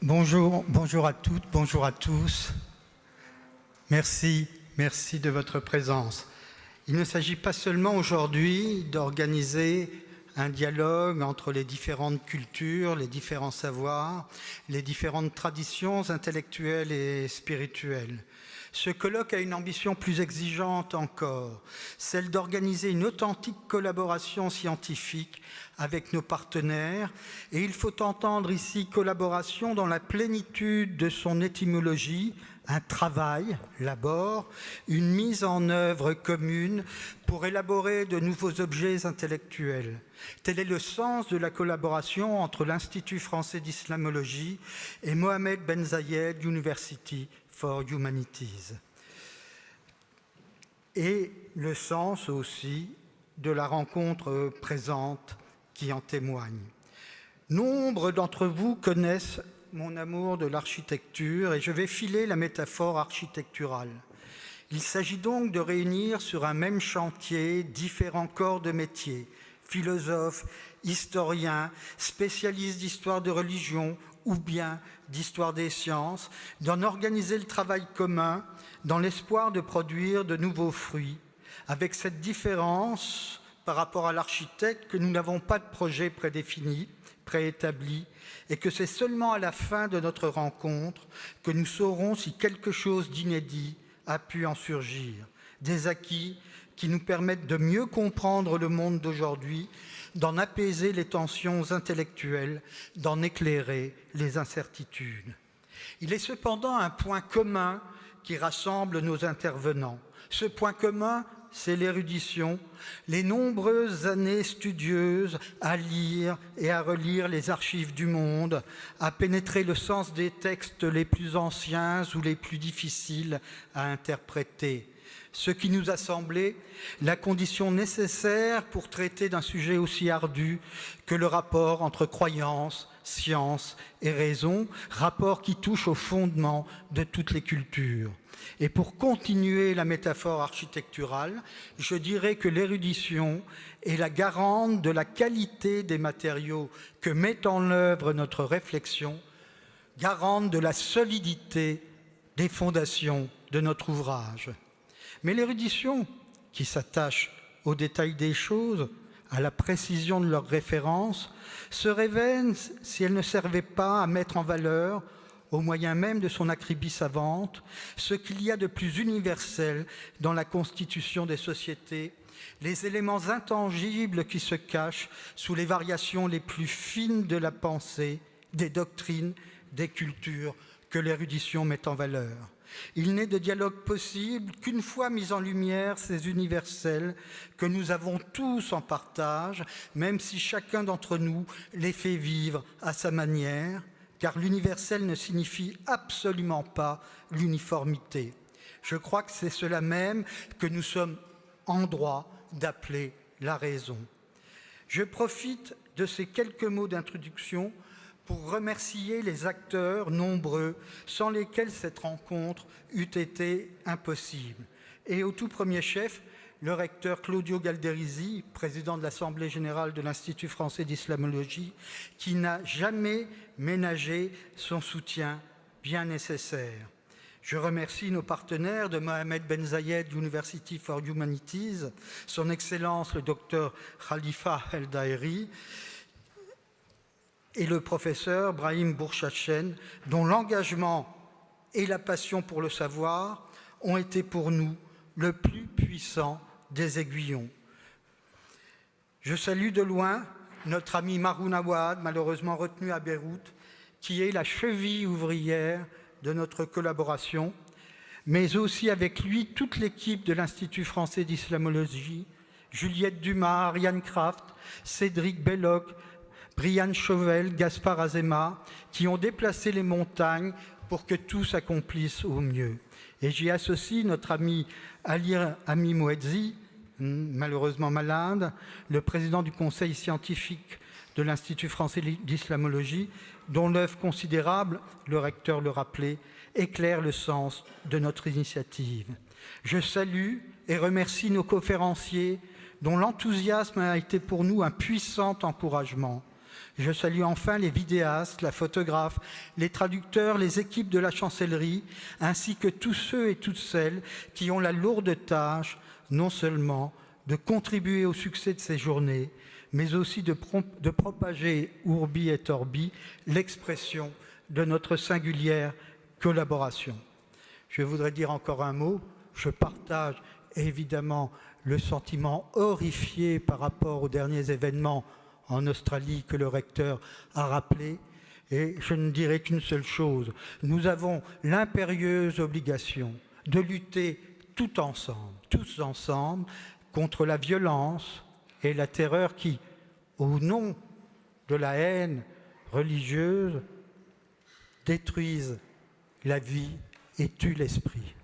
Bonjour à toutes, bonjour à tous. Merci de votre présence. Il ne s'agit pas seulement aujourd'hui d'organiser un dialogue entre les différentes cultures, les différents savoirs, les différentes traditions intellectuelles et spirituelles. Ce colloque a une ambition plus exigeante encore, celle d'organiser une authentique collaboration scientifique avec nos partenaires, et il faut entendre ici collaboration dans la plénitude de son étymologie, un travail, l'abord, une mise en œuvre commune pour élaborer de nouveaux objets intellectuels. Tel est le sens de la collaboration entre l'Institut français d'islamologie et Mohamed Ben Zayed University for Humanities. Et le sens aussi de la rencontre présente qui en témoigne. Nombre d'entre vous connaissent mon amour de l'architecture et je vais filer la métaphore architecturale. Il s'agit donc de réunir sur un même chantier différents corps de métier, philosophes, historiens, spécialistes d'histoire de religion ou bien d'histoire des sciences, d'en organiser le travail commun dans l'espoir de produire de nouveaux fruits, avec cette différence par rapport à l'architecte que nous n'avons pas de projet prédéfini, préétabli, et que c'est seulement à la fin de notre rencontre que nous saurons si quelque chose d'inédit a pu en surgir, des acquis qui nous permettent de mieux comprendre le monde d'aujourd'hui, d'en apaiser les tensions intellectuelles, d'en éclairer les incertitudes. Il est cependant un point commun qui rassemble nos intervenants. Ce point commun, c'est l'érudition, les nombreuses années studieuses à lire et à relire les archives du monde, à pénétrer le sens des textes les plus anciens ou les plus difficiles à interpréter. Ce qui nous a semblé la condition nécessaire pour traiter d'un sujet aussi ardu que le rapport entre croyance, science et raison, rapport qui touche au fondement de toutes les cultures. Et pour continuer la métaphore architecturale, je dirais que l'érudition est la garante de la qualité des matériaux que met en œuvre notre réflexion, garante de la solidité des fondations de notre ouvrage. Mais l'érudition, qui s'attache aux détails des choses, à la précision de leurs références, serait vaine si elle ne servait pas à mettre en valeur, au moyen même de son acribie savante, ce qu'il y a de plus universel dans la constitution des sociétés, les éléments intangibles qui se cachent sous les variations les plus fines de la pensée, des doctrines, des cultures que l'érudition met en valeur. Il n'est de dialogue possible qu'une fois mis en lumière ces universels que nous avons tous en partage, même si chacun d'entre nous les fait vivre à sa manière, car l'universel ne signifie absolument pas l'uniformité. Je crois que c'est cela même que nous sommes en droit d'appeler la raison. Je profite de ces quelques mots d'introduction pour remercier les acteurs nombreux sans lesquels cette rencontre eût été impossible. Et au tout premier chef, le recteur Claudio Galderisi, président de l'Assemblée générale de l'Institut français d'islamologie, qui n'a jamais ménagé son soutien bien nécessaire. Je remercie nos partenaires de Mohamed Ben Zayed University for Humanities, son Excellence le Dr Khalifa El Daeri, et le professeur Brahim Bourchachen, dont l'engagement et la passion pour le savoir ont été pour nous le plus puissant des aiguillons. Je salue de loin notre ami Maroun Awad, malheureusement retenu à Beyrouth, qui est la cheville ouvrière de notre collaboration, mais aussi avec lui toute l'équipe de l'Institut français d'islamologie, Juliette Dumas, Ariane Kraft, Cédric Belloc, Brian Chauvel, Gaspard Azema, qui ont déplacé les montagnes pour que tout s'accomplisse au mieux. Et j'y associe notre ami Ali Ami Mouedzi, malheureusement malade, le président du conseil scientifique de l'Institut français d'islamologie, dont l'œuvre considérable, le recteur le rappelait, éclaire le sens de notre initiative. Je salue et remercie nos conférenciers, dont l'enthousiasme a été pour nous un puissant encouragement. Je salue enfin les vidéastes, la photographe, les traducteurs, les équipes de la chancellerie, ainsi que tous ceux et toutes celles qui ont la lourde tâche, non seulement de contribuer au succès de ces journées, mais aussi de propager urbi et orbi l'expression de notre singulière collaboration. Je voudrais dire encore un mot. Je partage évidemment le sentiment horrifié par rapport aux derniers événements en Australie que le recteur a rappelé. Et je ne dirai qu'une seule chose. Nous avons l'impérieuse obligation de lutter tous ensemble, contre la violence et la terreur qui, au nom de la haine religieuse, détruisent la vie et tuent l'esprit.